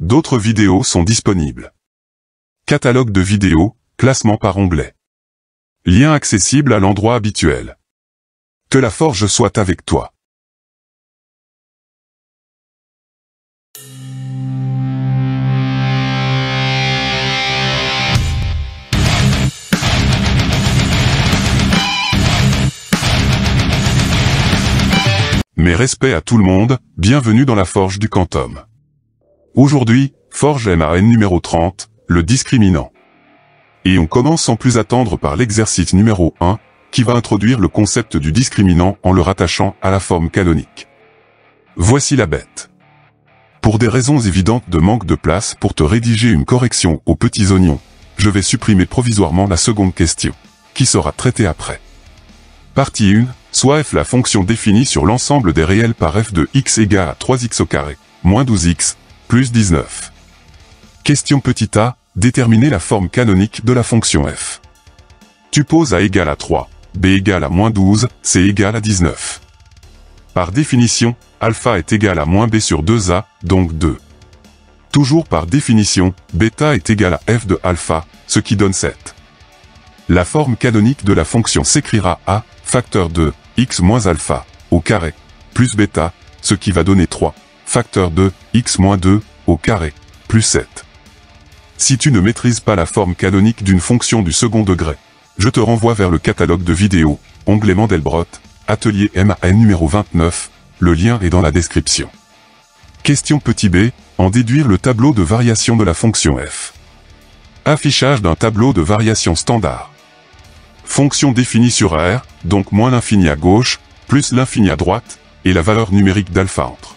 D'autres vidéos sont disponibles. Catalogue de vidéos, classement par onglet. Lien accessible à l'endroit habituel. Que la forge soit avec toi. Mes respects à tout le monde, bienvenue dans la forge du Quantum. Aujourd'hui, forge MAN numéro 30, le discriminant. Et on commence sans plus attendre par l'exercice numéro 1, qui va introduire le concept du discriminant en le rattachant à la forme canonique. Voici la bête. Pour des raisons évidentes de manque de place pour te rédiger une correction aux petits oignons, je vais supprimer provisoirement la seconde question, qui sera traitée après. Partie 1, soit f la fonction définie sur l'ensemble des réels par f de x égale à 3x au carré, moins 12x, plus 19. Question petit a, déterminer la forme canonique de la fonction f. Tu poses a égale à 3, b égale à moins 12, c égale à 19. Par définition, alpha est égal à moins b sur 2a, donc 2. Toujours par définition, bêta est égal à f de alpha, ce qui donne 7. La forme canonique de la fonction s'écrira a, facteur de x moins alpha, au carré, plus bêta, ce qui va donner 3, facteur de x moins 2, au carré, plus 7. Si tu ne maîtrises pas la forme canonique d'une fonction du second degré, je te renvoie vers le catalogue de vidéos, onglet Mandelbrot, atelier MAN numéro 29, le lien est dans la description. Question petit b, en déduire le tableau de variation de la fonction f. Affichage d'un tableau de variation standard. Fonction définie sur R, donc moins l'infini à gauche, plus l'infini à droite, et la valeur numérique d'alpha entre.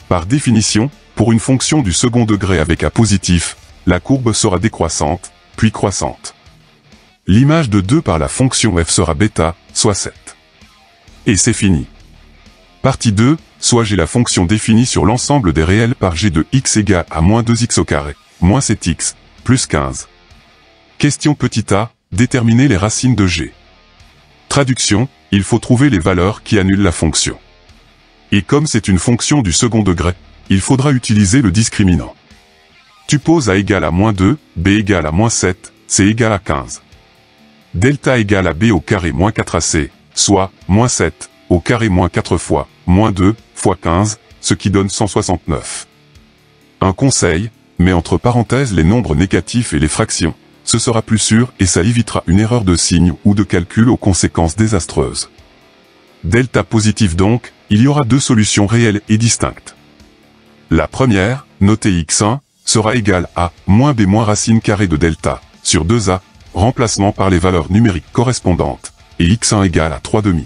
Par définition, pour une fonction du second degré avec a positif, la courbe sera décroissante, puis croissante. L'image de 2 par la fonction f sera bêta, soit 7. Et c'est fini. Partie 2, soit j'ai la fonction définie sur l'ensemble des réels par g de x égale à moins 2x au carré, moins 7x, plus 15. Question petit a, déterminer les racines de g. Traduction, il faut trouver les valeurs qui annulent la fonction. Et comme c'est une fonction du second degré, il faudra utiliser le discriminant. Tu poses a égale à moins 2, b égale à moins 7, c égale à 15. Delta égale à b au carré moins 4ac, soit, moins 7, au carré moins 4 fois, moins 2, fois 15, ce qui donne 169. Un conseil, mets entre parenthèses les nombres négatifs et les fractions. Ce sera plus sûr et ça évitera une erreur de signe ou de calcul aux conséquences désastreuses. Delta positif donc, il y aura deux solutions réelles et distinctes. La première, notée x1, sera égale à moins b moins racine carrée de delta, sur 2a, remplacement par les valeurs numériques correspondantes, et x1 égale à 3 demi.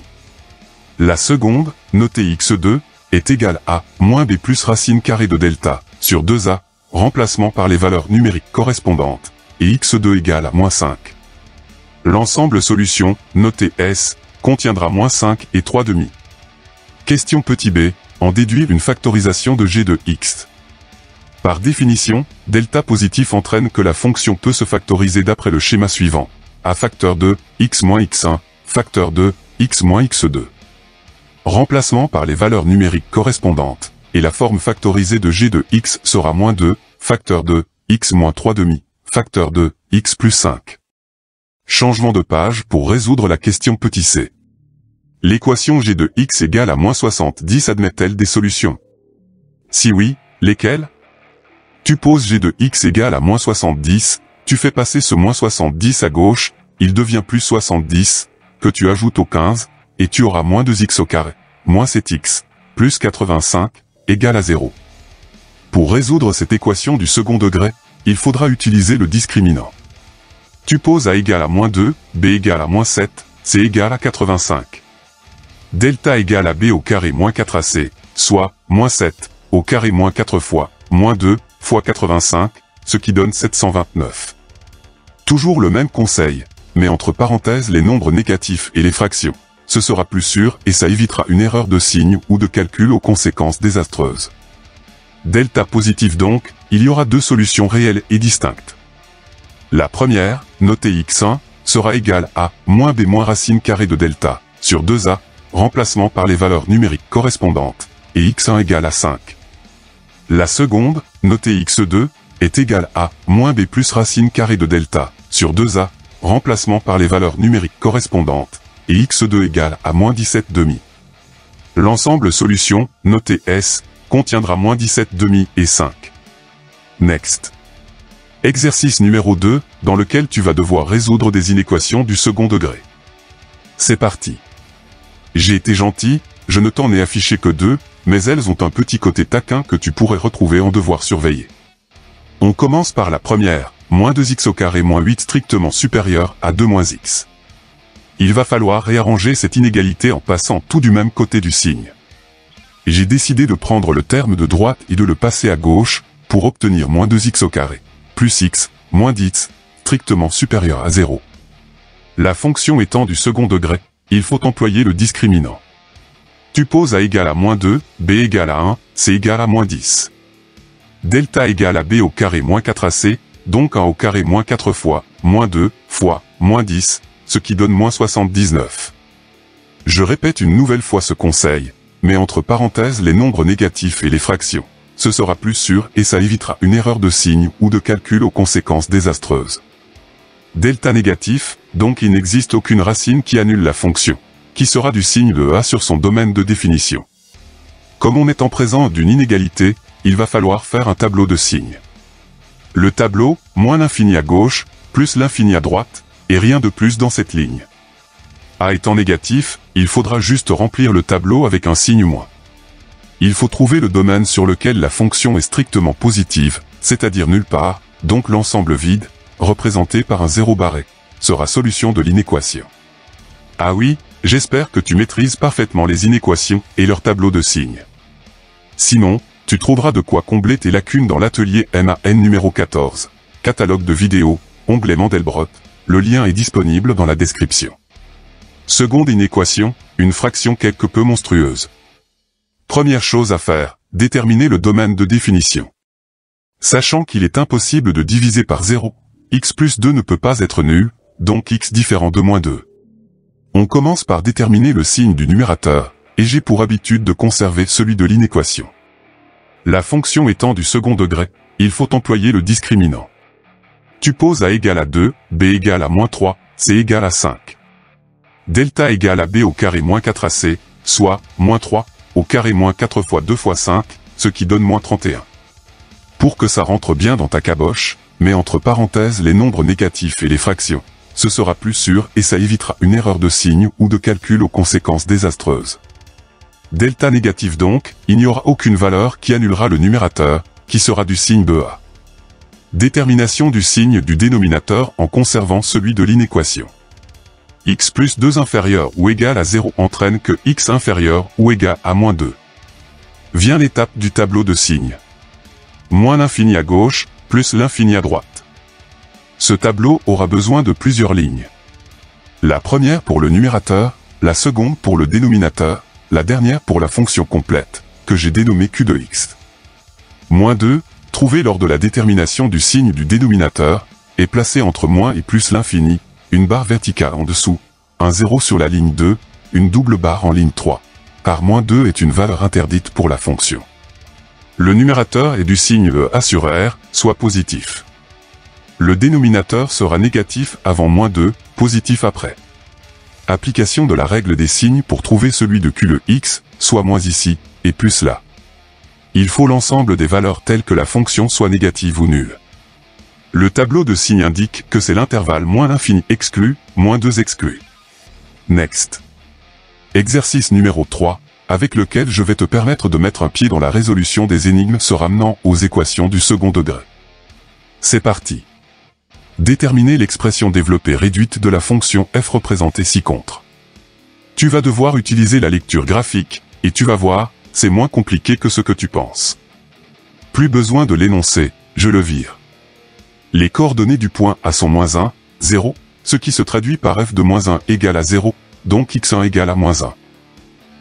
La seconde, notée x2, est égale à moins b plus racine carrée de delta, sur 2a, remplacement par les valeurs numériques correspondantes, et x2 égale à moins 5. L'ensemble solution, notée S, contiendra moins 5 et 3 demi. Question petit b, en déduire une factorisation de g de x. Par définition, delta positif entraîne que la fonction peut se factoriser d'après le schéma suivant. A facteur de x moins x1, facteur de x moins x2. Remplacement par les valeurs numériques correspondantes, et la forme factorisée de g de x sera moins 2, facteur de x moins 3 demi. Facteur de x plus 5. Changement de page pour résoudre la question petit c. L'équation g de x égale à moins 70 admet-elle des solutions? Si oui, lesquelles? Tu poses g de x égale à moins 70, tu fais passer ce moins 70 à gauche, il devient plus 70, que tu ajoutes au 15, et tu auras moins 2x au carré, moins 7x, plus 85, égale à 0. Pour résoudre cette équation du second degré, il faudra utiliser le discriminant. Tu poses a égale à moins 2, b égale à moins 7, c égale à 85. Delta égale à b au carré moins 4ac, soit, moins 7, au carré moins 4 fois, moins 2, fois 85, ce qui donne 729. Toujours le même conseil, mais entre parenthèses les nombres négatifs et les fractions. Ce sera plus sûr et ça évitera une erreur de signe ou de calcul aux conséquences désastreuses. Delta positif donc, il y aura deux solutions réelles et distinctes. La première, notée x1, sera égale à moins b moins racine carrée de delta, sur 2a, remplacement par les valeurs numériques correspondantes, et x1 égale à 5. La seconde, notez x2, est égal à moins b plus racine carrée de delta, sur 2a, remplacement par les valeurs numériques correspondantes, et x2 égale à moins 17 demi. L'ensemble solution, notée S, contiendra moins 17 demi et 5. Next. Exercice numéro 2, dans lequel tu vas devoir résoudre des inéquations du second degré. C'est parti. J'ai été gentil, je ne t'en ai affiché que 2, mais elles ont un petit côté taquin que tu pourrais retrouver en devoir surveiller. On commence par la première, moins 2x au carré moins 8 strictement supérieur à 2 moins x. Il va falloir réarranger cette inégalité en passant tout du même côté du signe. J'ai décidé de prendre le terme de droite et de le passer à gauche, pour obtenir moins 2x au carré, plus x, moins 10, strictement supérieur à 0. La fonction étant du second degré, il faut employer le discriminant. Tu poses a égale à moins 2, b égale à 1, c égale à moins 10. Delta égale à b au carré moins 4ac, donc 1 au carré moins 4 fois, moins 2, fois, moins 10, ce qui donne moins 79. Je répète une nouvelle fois ce conseil, mais entre parenthèses les nombres négatifs et les fractions. Ce sera plus sûr et ça évitera une erreur de signe ou de calcul aux conséquences désastreuses. Delta négatif, donc il n'existe aucune racine qui annule la fonction, qui sera du signe de a sur son domaine de définition. Comme on est en présence d'une inégalité, il va falloir faire un tableau de signes. Le tableau, moins l'infini à gauche, plus l'infini à droite, et rien de plus dans cette ligne. A étant négatif, il faudra juste remplir le tableau avec un signe moins. Il faut trouver le domaine sur lequel la fonction est strictement positive, c'est-à-dire nulle part, donc l'ensemble vide, représenté par un zéro barré, sera solution de l'inéquation. Ah oui, j'espère que tu maîtrises parfaitement les inéquations et leur tableau de signes. Sinon, tu trouveras de quoi combler tes lacunes dans l'atelier MAN numéro 14, catalogue de vidéos, onglet Mandelbrot, le lien est disponible dans la description. Seconde inéquation, une fraction quelque peu monstrueuse. Première chose à faire, déterminer le domaine de définition. Sachant qu'il est impossible de diviser par 0, x plus 2 ne peut pas être nul, donc x différent de moins 2. On commence par déterminer le signe du numérateur, et j'ai pour habitude de conserver celui de l'inéquation. La fonction étant du second degré, il faut employer le discriminant. Tu poses a égale à 2, b égale à moins 3, c égale à 5. Delta égale à b au carré moins 4ac, soit, moins 3, au carré moins 4 fois 2 fois 5, ce qui donne moins 31. Pour que ça rentre bien dans ta caboche, mets entre parenthèses les nombres négatifs et les fractions. Ce sera plus sûr et ça évitera une erreur de signe ou de calcul aux conséquences désastreuses. Delta négatif donc, il n'y aura aucune valeur qui annulera le numérateur, qui sera du signe de a. Détermination du signe du dénominateur en conservant celui de l'inéquation. X plus 2 inférieur ou égal à 0 entraîne que x inférieur ou égal à moins 2. Vient l'étape du tableau de signes. Moins l'infini à gauche, plus l'infini à droite. Ce tableau aura besoin de plusieurs lignes. La première pour le numérateur, la seconde pour le dénominateur, la dernière pour la fonction complète, que j'ai dénommée Q de x. Moins 2, trouvé lors de la détermination du signe du dénominateur, est placé entre moins et plus l'infini, une barre verticale en dessous, un 0 sur la ligne 2, une double barre en ligne 3, car moins 2 est une valeur interdite pour la fonction. Le numérateur est du signe de a sur r, soit positif. Le dénominateur sera négatif avant moins 2, positif après. Application de la règle des signes pour trouver celui de Q de x, soit moins ici, et plus là. Il faut l'ensemble des valeurs telles que la fonction soit négative ou nulle. Le tableau de signes indique que c'est l'intervalle moins l'infini exclu, moins 2 exclu. Next. Exercice numéro 3, avec lequel je vais te permettre de mettre un pied dans la résolution des énigmes se ramenant aux équations du second degré. C'est parti. Déterminer l'expression développée réduite de la fonction f représentée ci-contre. Tu vas devoir utiliser la lecture graphique, et tu vas voir, c'est moins compliqué que ce que tu penses. Plus besoin de l'énoncer, je le vire. Les coordonnées du point A sont moins 1, 0, ce qui se traduit par f de moins 1 égale à 0, donc x1 égale à moins 1.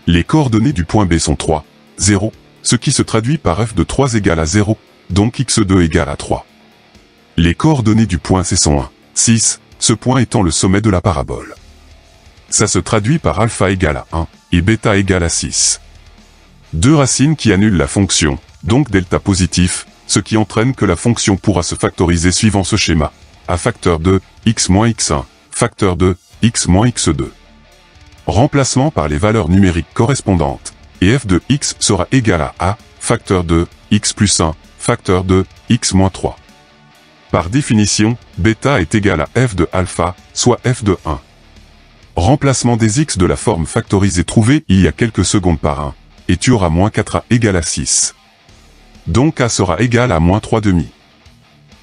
Les coordonnées du point B sont 3, 0, ce qui se traduit par f de 3 égale à 0, donc x2 égale à 3. Les coordonnées du point C sont 1, 6, ce point étant le sommet de la parabole. Ça se traduit par alpha égale à 1, et bêta égale à 6. Deux racines qui annulent la fonction, donc delta positif, ce qui entraîne que la fonction pourra se factoriser suivant ce schéma. A facteur de x moins x1, facteur de x moins x2. Remplacement par les valeurs numériques correspondantes, et f de x sera égal à a, facteur de x plus 1, facteur de x moins 3. Par définition, bêta est égal à f de alpha, soit f de 1. Remplacement des x de la forme factorisée trouvée il y a quelques secondes par 1, et tu auras moins 4a égale à 6. Donc a sera égal à moins 3 demi.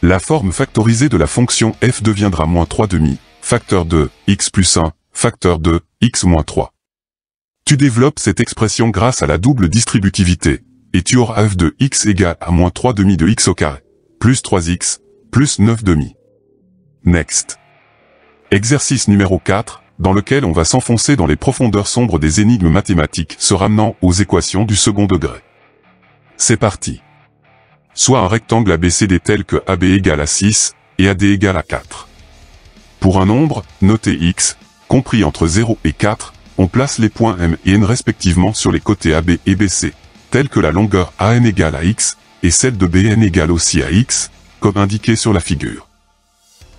La forme factorisée de la fonction f deviendra moins 3 demi, facteur de x plus 1, facteur de x moins 3. Tu développes cette expression grâce à la double distributivité, et tu auras f de x égale à moins 3 demi de x au carré, plus 3x, plus 9 demi. Next. Exercice numéro 4, dans lequel on va s'enfoncer dans les profondeurs sombres des énigmes mathématiques se ramenant aux équations du second degré. C'est parti. Soit un rectangle ABCD tel que AB égale à 6, et AD égale à 4. Pour un nombre, noté x, compris entre 0 et 4, on place les points M et N respectivement sur les côtés AB et BC, tels que la longueur AN égale à x, et celle de BN égale aussi à x, comme indiqué sur la figure.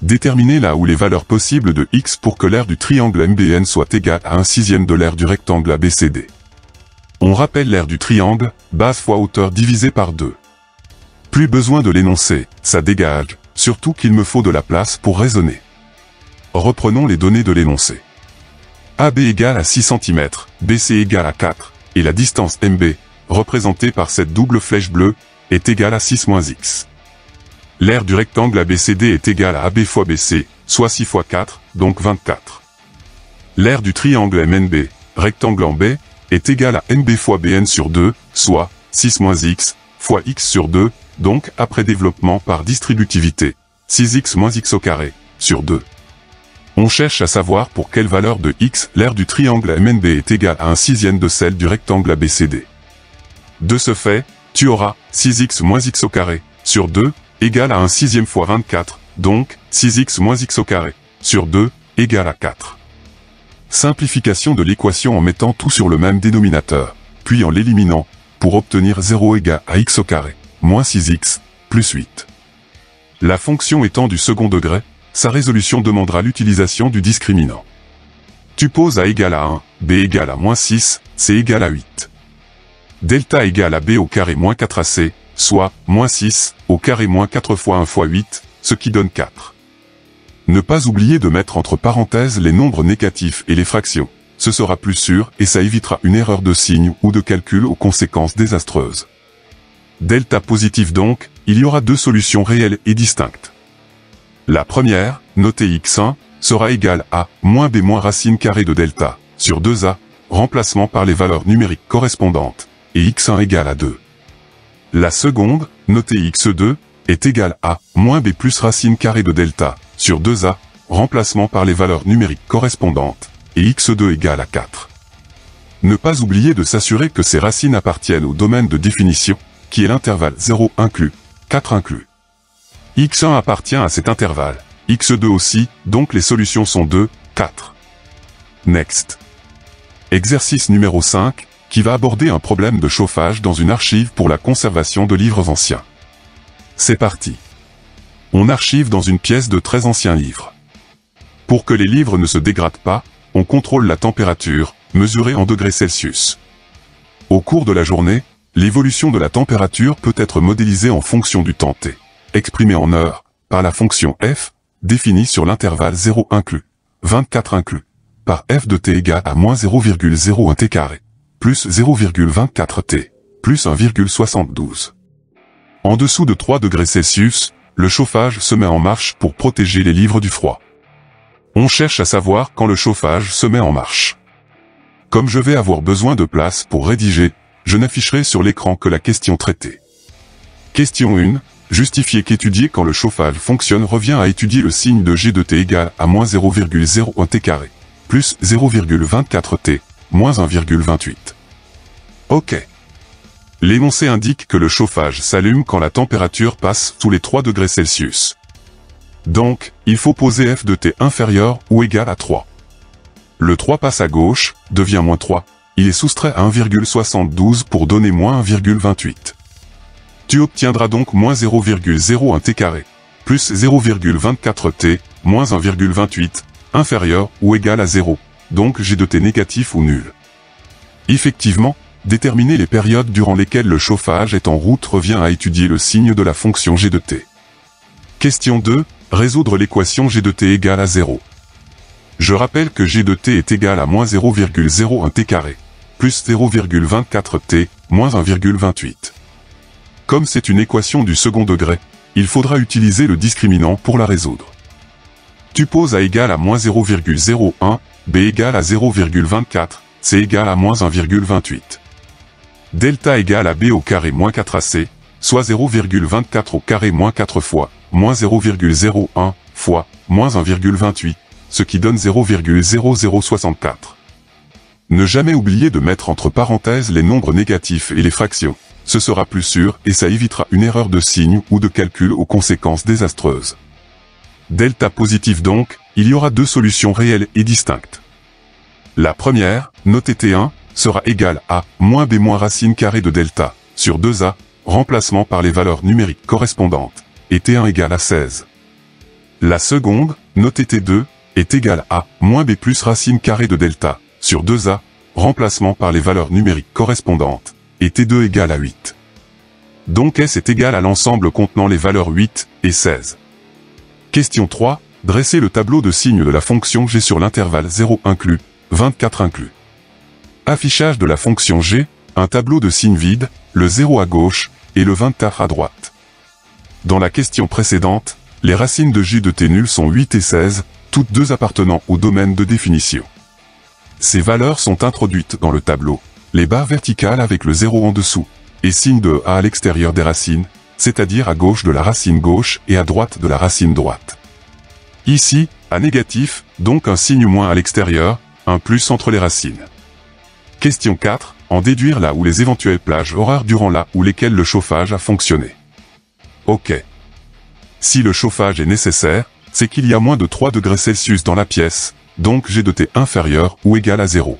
Déterminez là où les valeurs possibles de x pour que l'aire du triangle MBN soit égale à 1/6 de l'aire du rectangle ABCD. On rappelle l'aire du triangle, base fois hauteur divisé par 2. Plus besoin de l'énoncer, ça dégage, surtout qu'il me faut de la place pour raisonner. Reprenons les données de l'énoncé. AB égale à 6 cm, BC égale à 4, et la distance MB, représentée par cette double flèche bleue, est égale à 6 moins x. L'aire du rectangle ABCD est égale à AB fois BC, soit 6 fois 4, donc 24. L'aire du triangle MNB, rectangle en B, est égale à NB fois BN sur 2, soit 6 moins x, fois x sur 2, donc après développement par distributivité, 6x moins x au carré, sur 2. On cherche à savoir pour quelle valeur de x l'aire du triangle MNB est égale à 1/6 de celle du rectangle ABCD. De ce fait, tu auras 6x moins x au carré, sur 2, égale à 1/6 fois 24, donc 6x moins x au carré, sur 2, égale à 4. Simplification de l'équation en mettant tout sur le même dénominateur, puis en l'éliminant, pour obtenir 0 égale à x au carré, moins 6x, plus 8. La fonction étant du second degré, sa résolution demandera l'utilisation du discriminant. Tu poses a égale à 1, b égale à moins 6, c égale à 8. Delta égale à b au carré moins 4ac, soit moins 6, au carré moins 4 fois 1 fois 8, ce qui donne 4. Ne pas oublier de mettre entre parenthèses les nombres négatifs et les fractions, ce sera plus sûr et ça évitera une erreur de signe ou de calcul aux conséquences désastreuses. Delta positif donc, il y aura deux solutions réelles et distinctes. La première, notée x1, sera égale à moins b moins racine carrée de delta, sur 2a, remplacement par les valeurs numériques correspondantes, et x1 égale à 2. La seconde, notée x2, est égale à moins b plus racine carrée de delta, sur 2a, remplacement par les valeurs numériques correspondantes, et x2 égale à 4. Ne pas oublier de s'assurer que ces racines appartiennent au domaine de définition, qui est l'intervalle 0 inclus, 4 inclus. x1 appartient à cet intervalle, x2 aussi, donc les solutions sont 2, 4. Next. Exercice numéro 5, qui va aborder un problème de chauffage dans une archive pour la conservation de livres anciens. C'est parti. On archive dans une pièce de très anciens livres. Pour que les livres ne se dégradent pas, on contrôle la température, mesurée en degrés Celsius. Au cours de la journée, l'évolution de la température peut être modélisée en fonction du temps t, exprimé en heures, par la fonction f, définie sur l'intervalle 0 inclus, 24 inclus, par f de t égale à moins 0,01 t carré, plus 0,24 t, plus 1,72. En dessous de 3 degrés Celsius, le chauffage se met en marche pour protéger les livres du froid. On cherche à savoir quand le chauffage se met en marche. Comme je vais avoir besoin de place pour rédiger, je n'afficherai sur l'écran que la question traitée. Question 1. Justifier qu'étudier quand le chauffage fonctionne revient à étudier le signe de G de T égale à moins 0,01 T carré, plus 0,24 T, moins 1,28. OK. L'énoncé indique que le chauffage s'allume quand la température passe sous les 3 degrés Celsius. Donc, il faut poser F de T inférieur ou égal à 3. Le 3 passe à gauche, devient moins 3, il est soustrait à 1,72 pour donner moins 1,28. Tu obtiendras donc moins 0,01t carré, plus 0,24t, moins 1,28, inférieur ou égal à 0, donc G de t négatif ou nul. Effectivement, déterminer les périodes durant lesquelles le chauffage est en route revient à étudier le signe de la fonction G de t. Question 2, résoudre l'équation G de t égale à 0. Je rappelle que G de t est égal à moins 0,01t carré, plus 0,24t, moins 1,28. Comme c'est une équation du second degré, il faudra utiliser le discriminant pour la résoudre. Tu poses A égale à moins 0,01, B égale à 0,24, C égale à moins 1,28. Delta égale à B au carré moins 4AC, soit 0,24 au carré moins 4 fois, moins 0,01 fois, moins 1,28, ce qui donne 0,0064. Ne jamais oublier de mettre entre parenthèses les nombres négatifs et les fractions. Ce sera plus sûr et ça évitera une erreur de signe ou de calcul aux conséquences désastreuses. Delta positif donc, il y aura deux solutions réelles et distinctes. La première, notée T1, sera égale à moins B moins racine carrée de delta, sur 2A, remplacement par les valeurs numériques correspondantes, et T1 égale à 16. La seconde, notée T2, est égale à moins B plus racine carrée de delta, sur 2A, remplacement par les valeurs numériques correspondantes, et T2 égale à 8. Donc S est égal à l'ensemble contenant les valeurs 8 et 16. Question 3, dressez le tableau de signes de la fonction G sur l'intervalle 0 inclus, 24 inclus. Affichage de la fonction G, un tableau de signes vides, le 0 à gauche, et le 24 à droite. Dans la question précédente, les racines de G de T nul sont 8 et 16, toutes deux appartenant au domaine de définition. Ces valeurs sont introduites dans le tableau, les barres verticales avec le 0 en dessous, et signe de A à l'extérieur des racines, c'est-à-dire à gauche de la racine gauche et à droite de la racine droite. Ici, A négatif, donc un signe moins à l'extérieur, un plus entre les racines. Question 4, en déduire là où les éventuelles plages horaires durant là où lesquelles le chauffage a fonctionné. Ok. Si le chauffage est nécessaire, c'est qu'il y a moins de 3 degrés Celsius dans la pièce, donc G de T inférieur ou égal à 0.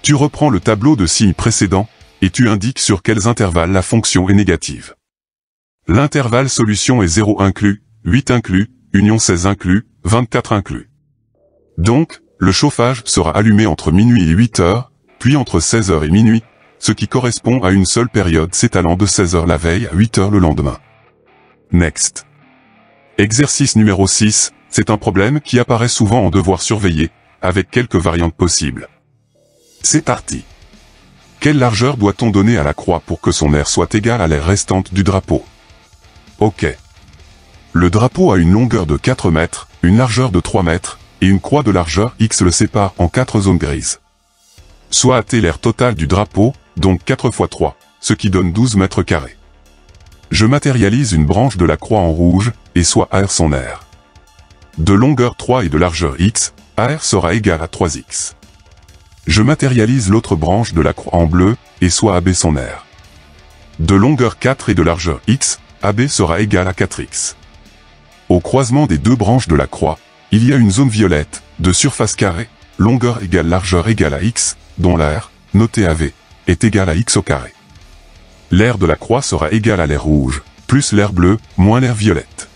Tu reprends le tableau de signes précédent, et tu indiques sur quels intervalles la fonction est négative. L'intervalle solution est 0 inclus, 8 inclus, union 16 inclus, 24 inclus. Donc, le chauffage sera allumé entre minuit et 8 heures, puis entre 16 heures et minuit, ce qui correspond à une seule période s'étalant de 16 heures la veille à 8 heures le lendemain. Next. Exercice numéro 6, c'est un problème qui apparaît souvent en devoir surveiller, avec quelques variantes possibles. C'est parti. Quelle largeur doit-on donner à la croix pour que son aire soit égale à l'aire restante du drapeau? Ok. Le drapeau a une longueur de 4 mètres, une largeur de 3 mètres, et une croix de largeur X le sépare en 4 zones grises. Soit AT l'aire totale du drapeau, donc 4 x 3, ce qui donne 12 mètres carrés. Je matérialise une branche de la croix en rouge, et soit AR son aire. De longueur 3 et de largeur X, AR sera égal à 3X. Je matérialise l'autre branche de la croix en bleu, et soit AB son aire. De longueur 4 et de largeur X, AB sera égal à 4X. Au croisement des deux branches de la croix, il y a une zone violette, de surface carrée, longueur égale largeur égale à X, dont l'aire, notée AV, est égale à X au carré. L'aire de la croix sera égale à l'aire rouge, plus l'aire bleue, moins l'aire violette.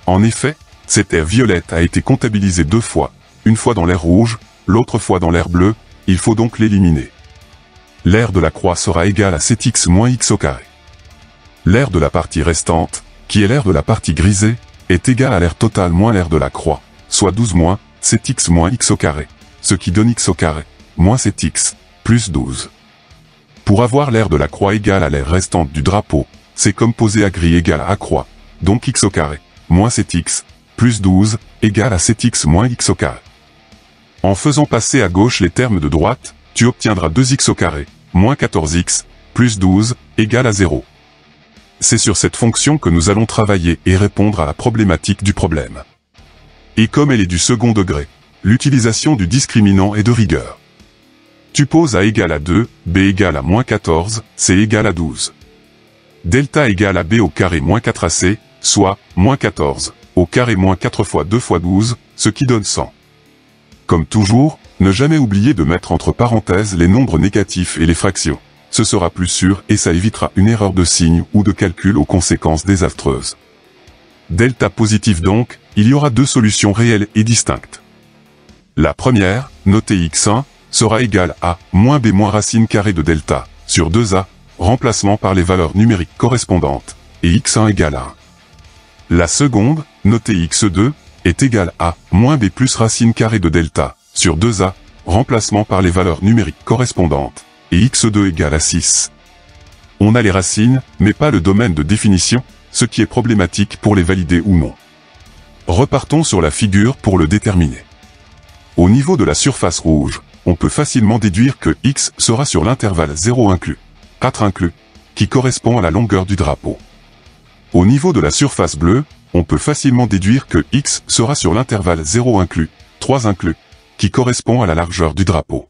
En effet, cette aire violette a été comptabilisée 2 fois, une fois dans l'aire rouge, l'autre fois dans l'aire bleue, il faut donc l'éliminer. L'aire de la croix sera égale à 7x moins x au carré. L'aire de la partie restante, qui est l'aire de la partie grisée, est égale à l'aire totale moins l'aire de la croix, soit 12 moins 7x moins x au carré, ce qui donne x au carré, moins 7x, plus 12. Pour avoir l'aire de la croix égale à l'aire restante du drapeau, c'est comme poser A gris égale à A croix, donc x au carré, moins 7x, plus 12, égale à 7x moins x au carré. En faisant passer à gauche les termes de droite, tu obtiendras 2x au carré, moins 14x, plus 12, égale à 0. C'est sur cette fonction que nous allons travailler et répondre à la problématique du problème. Et comme elle est du second degré, l'utilisation du discriminant est de rigueur. Tu poses A égale à 2, B égale à moins 14, C égale à 12. Delta égale à B au carré moins 4AC, soit, moins 14, au carré moins 4 fois 2 fois 12, ce qui donne 100. Comme toujours, ne jamais oublier de mettre entre parenthèses les nombres négatifs et les fractions. ce sera plus sûr et ça évitera une erreur de signe ou de calcul aux conséquences désastreuses. Delta positif donc, il y aura deux solutions réelles et distinctes. La première, notée x1, sera égale à moins b moins racine carrée de delta, sur 2a, remplacement par les valeurs numériques correspondantes, et x1 égale à 1. La seconde, notée x2, est égale à moins b plus racine carrée de delta, sur 2a, remplacement par les valeurs numériques correspondantes, et x2 égale à 6. On a les racines, mais pas le domaine de définition, ce qui est problématique pour les valider ou non. Repartons sur la figure pour le déterminer. Au niveau de la surface rouge, on peut facilement déduire que x sera sur l'intervalle 0 inclus, 4 inclus, qui correspond à la longueur du drapeau. Au niveau de la surface bleue, on peut facilement déduire que x sera sur l'intervalle 0 inclus, 3 inclus, qui correspond à la largeur du drapeau.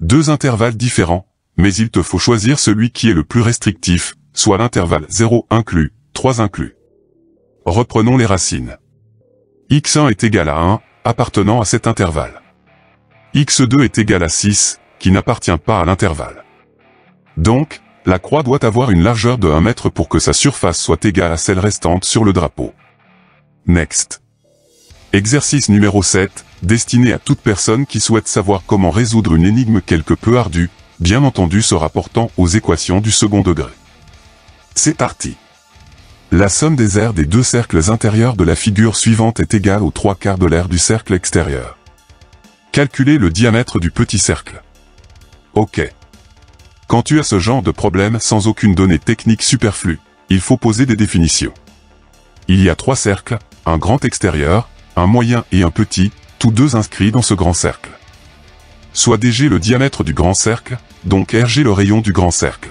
Deux intervalles différents, mais il te faut choisir celui qui est le plus restrictif, soit l'intervalle 0 inclus, 3 inclus. Reprenons les racines. x1 est égal à 1, appartenant à cet intervalle. x2 est égal à 6, qui n'appartient pas à l'intervalle. Donc, la croix doit avoir une largeur de 1 mètre pour que sa surface soit égale à celle restante sur le drapeau. Next. Exercice numéro 7, destiné à toute personne qui souhaite savoir comment résoudre une énigme quelque peu ardue, bien entendu se rapportant aux équations du second degré. C'est parti. La somme des aires des deux cercles intérieurs de la figure suivante est égale aux 3/4 de l'aire du cercle extérieur. Calculez le diamètre du petit cercle. Ok. Quand tu as ce genre de problème sans aucune donnée technique superflue, il faut poser des définitions. Il y a 3 cercles, un grand extérieur, un moyen et un petit, tous deux inscrits dans ce grand cercle. Soit dg le diamètre du grand cercle, donc rg le rayon du grand cercle.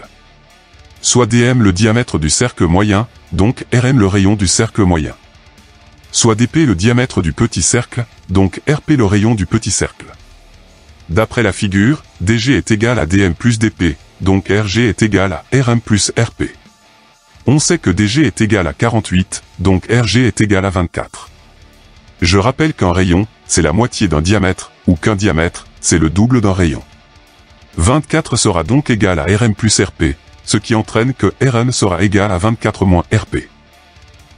Soit dm le diamètre du cercle moyen, donc rm le rayon du cercle moyen. Soit dp le diamètre du petit cercle, donc rp le rayon du petit cercle. D'après la figure, dg est égal à dm plus dp, donc rg est égal à rm plus rp. On sait que dg est égal à 48, donc rg est égal à 24. Je rappelle qu'un rayon, c'est la moitié d'un diamètre, ou qu'un diamètre, c'est le double d'un rayon. 24 sera donc égal à rm plus rp, ce qui entraîne que rm sera égal à 24 moins rp.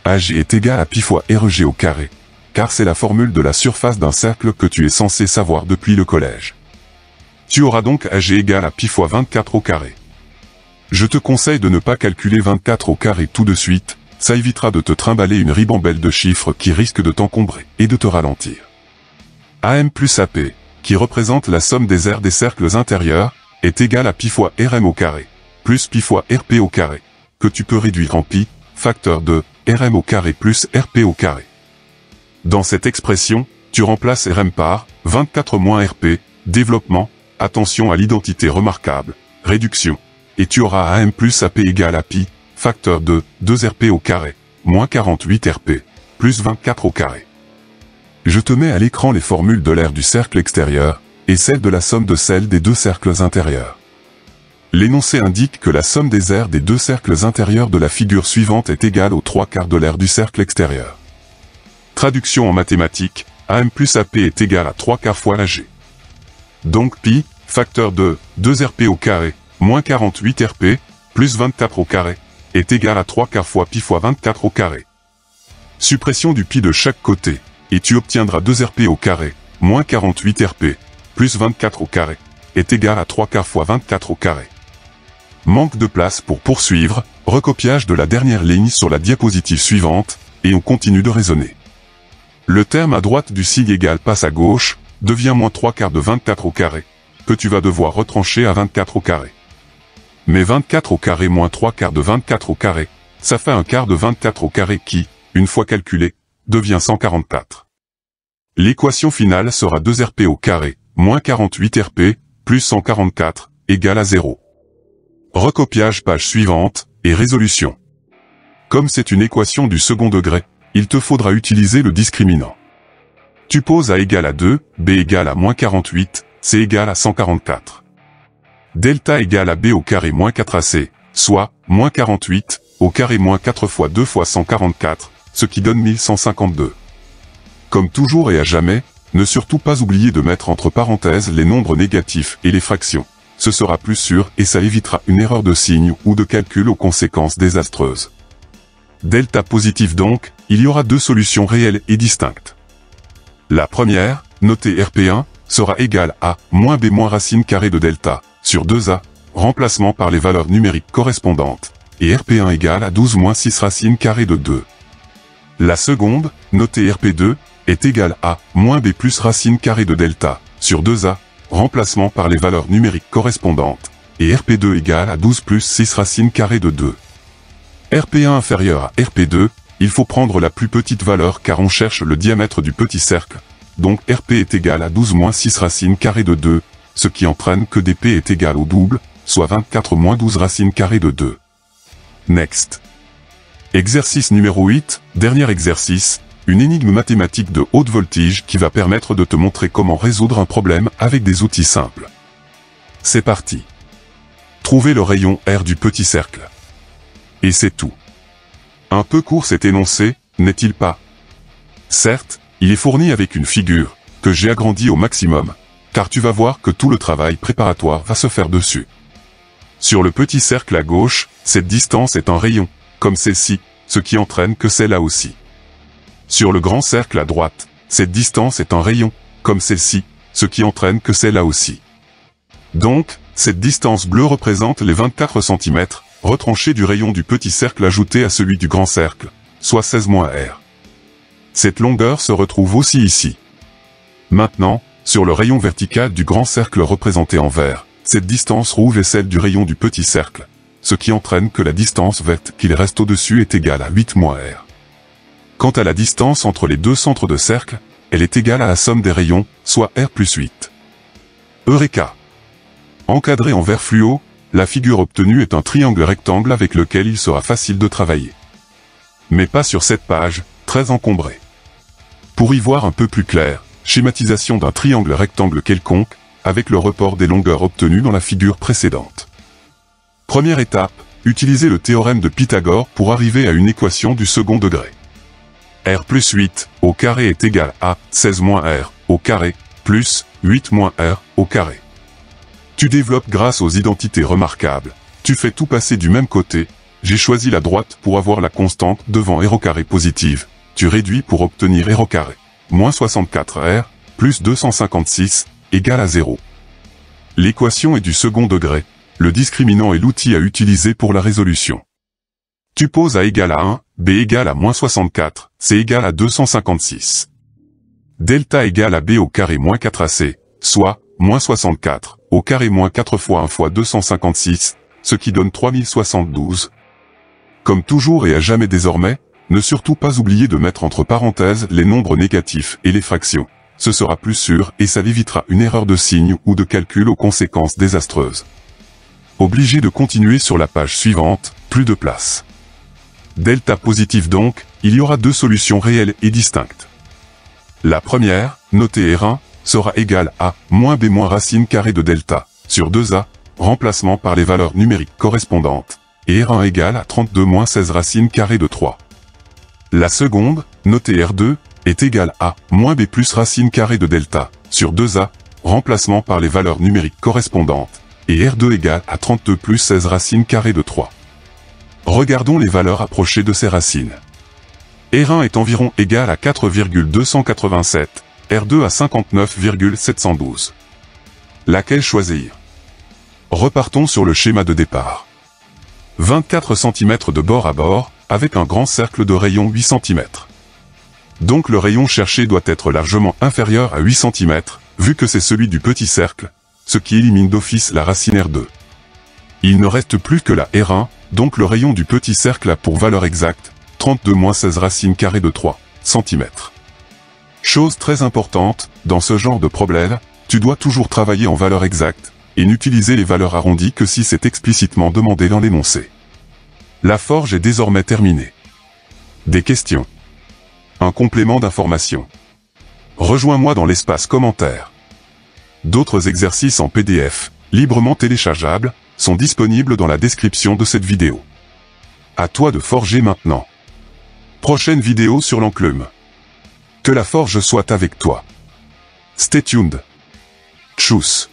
Ag est égal à pi fois reg au carré, car c'est la formule de la surface d'un cercle que tu es censé savoir depuis le collège. Tu auras donc Ag égal à pi fois 24 au carré. Je te conseille de ne pas calculer 24 au carré tout de suite, ça évitera de te trimballer une ribambelle de chiffres qui risque de t'encombrer et de te ralentir. Am plus Ap, qui représente la somme des aires des cercles intérieurs, est égal à pi fois Rm au carré, plus pi fois Rp au carré, que tu peux réduire en pi, facteur de Rm au carré plus Rp au carré. Dans cette expression, tu remplaces Rm par 24 moins Rp, développement, attention à l'identité remarquable, réduction, et tu auras Am plus Ap égal à pi, facteur de 2Rp au carré, moins 48 Rp, plus 24 au carré. Je te mets à l'écran les formules de l'aire du cercle extérieur, et celle de la somme de celles des deux cercles intérieurs. L'énoncé indique que la somme des aires des deux cercles intérieurs de la figure suivante est égale aux 3/4 de l'aire du cercle extérieur. Traduction en mathématiques, Am plus Ap est égal à 3/4 fois Ag. Donc pi, facteur de 2Rp au carré, moins 48 Rp, plus 24 au carré, est égal à 3/4 fois pi fois 24 au carré. Suppression du pi de chaque côté, et tu obtiendras 2Rp au carré, moins 48 Rp, plus 24 au carré, est égal à 3/4 fois 24 au carré. Manque de place pour poursuivre, recopiage de la dernière ligne sur la diapositive suivante, et on continue de raisonner. Le terme à droite du signe égal passe à gauche, devient moins 3/4 de 24 au carré, que tu vas devoir retrancher à 24 au carré. Mais 24 au carré moins 3/4 de 24 au carré, ça fait 1/4 de 24 au carré qui, une fois calculé, devient 144. L'équation finale sera 2Rp au carré, moins 48 Rp, plus 144, égale à 0. Recopiage page suivante, et résolution. Comme c'est une équation du second degré, il te faudra utiliser le discriminant. Tu poses A égale à 2, B égale à moins 48, C égale à 144. Delta égale à B au carré moins 4AC, soit, moins 48, au carré moins 4 fois 2 fois 144, ce qui donne 1152. Comme toujours et à jamais, ne surtout pas oublier de mettre entre parenthèses les nombres négatifs et les fractions, ce sera plus sûr et ça évitera une erreur de signe ou de calcul aux conséquences désastreuses. Delta positif donc, il y aura deux solutions réelles et distinctes. La première, notée RP1, sera égale à moins B moins racine carrée de delta, sur 2A, remplacement par les valeurs numériques correspondantes, et RP1 égale à 12 moins 6 racine carrée de 2. La seconde, notée RP2, est égale à moins B plus racine carrée de delta, sur 2A, remplacement par les valeurs numériques correspondantes, et RP2 égale à 12 plus 6 racine carrée de 2. RP1 inférieur à RP2, il faut prendre la plus petite valeur car on cherche le diamètre du petit cercle, donc RP est égal à 12 moins 6 racine carrée de 2, ce qui entraîne que DP est égal au double, soit 24 moins 12 racine carrée de 2. Next. Exercice numéro 8, dernier exercice, une énigme mathématique de haute voltige qui va permettre de te montrer comment résoudre un problème avec des outils simples. C'est parti. Trouvez le rayon R du petit cercle. Et c'est tout. Un peu court cet énoncé, n'est-il pas? Certes, il est fourni avec une figure, que j'ai agrandie au maximum, car tu vas voir que tout le travail préparatoire va se faire dessus. Sur le petit cercle à gauche, cette distance est un rayon, comme celle-ci, ce qui entraîne que c'est là aussi. Sur le grand cercle à droite, cette distance est un rayon, comme celle-ci, ce qui entraîne que c'est là aussi. Donc, cette distance bleue représente les 24 cm, retranchés du rayon du petit cercle ajouté à celui du grand cercle, soit 16 moins R. Cette longueur se retrouve aussi ici. Maintenant, sur le rayon vertical du grand cercle représenté en vert, cette distance rouge est celle du rayon du petit cercle, ce qui entraîne que la distance verte qu'il reste au-dessus est égale à 8 moins R. Quant à la distance entre les deux centres de cercle, elle est égale à la somme des rayons, soit R plus 8. Eureka! Encadré en vert fluo, la figure obtenue est un triangle rectangle avec lequel il sera facile de travailler. Mais pas sur cette page, très encombrée. Pour y voir un peu plus clair, schématisation d'un triangle rectangle quelconque, avec le report des longueurs obtenues dans la figure précédente. Première étape, utilisez le théorème de Pythagore pour arriver à une équation du second degré. R plus 8 au carré est égal à 16 moins R au carré plus 8 moins R au carré. Tu développes grâce aux identités remarquables, tu fais tout passer du même côté, j'ai choisi la droite pour avoir la constante devant R au carré positive, tu réduis pour obtenir R au carré, moins 64R, plus 256, égale à 0. L'équation est du second degré, le discriminant est l'outil à utiliser pour la résolution. Tu poses A égale à 1, B égale à moins 64, C égale à 256. Delta égale à B au carré moins 4AC, soit, moins 64, au carré moins 4 fois 1 fois 256, ce qui donne 3072. Comme toujours et à jamais désormais, ne surtout pas oublier de mettre entre parenthèses les nombres négatifs et les fractions. Ce sera plus sûr et ça évitera une erreur de signe ou de calcul aux conséquences désastreuses. Obligé de continuer sur la page suivante, plus de place. Delta positif donc, il y aura deux solutions réelles et distinctes. La première, notée R1, sera égale à moins B moins racine carrée de delta, sur 2A, remplacement par les valeurs numériques correspondantes, et R1 égale à 32 moins 16 racine carrée de 3. La seconde, notée R2, est égale à moins B plus racine carrée de delta, sur 2A, remplacement par les valeurs numériques correspondantes, et R2 égale à 32 plus 16 racine carrée de 3. Regardons les valeurs approchées de ces racines. R1 est environ égal à 4,287, R2 à 59,712. Laquelle choisir? Repartons sur le schéma de départ. 24 cm de bord à bord, avec un grand cercle de rayon 8 cm. Donc le rayon cherché doit être largement inférieur à 8 cm, vu que c'est celui du petit cercle, ce qui élimine d'office la racine R2. Il ne reste plus que la R1, donc le rayon du petit cercle a pour valeur exacte, 32 moins 16 racine carrée de 3 cm. Chose très importante, dans ce genre de problème, tu dois toujours travailler en valeur exacte, et n'utiliser les valeurs arrondies que si c'est explicitement demandé dans l'énoncé. La forge est désormais terminée. Des questions? Un complément d'information? Rejoins-moi dans l'espace commentaire. D'autres exercices en PDF, librement téléchargeables, sont disponibles dans la description de cette vidéo. À toi de forger maintenant. Prochaine vidéo sur l'enclume. Que la forge soit avec toi. Stay tuned. Tchuss.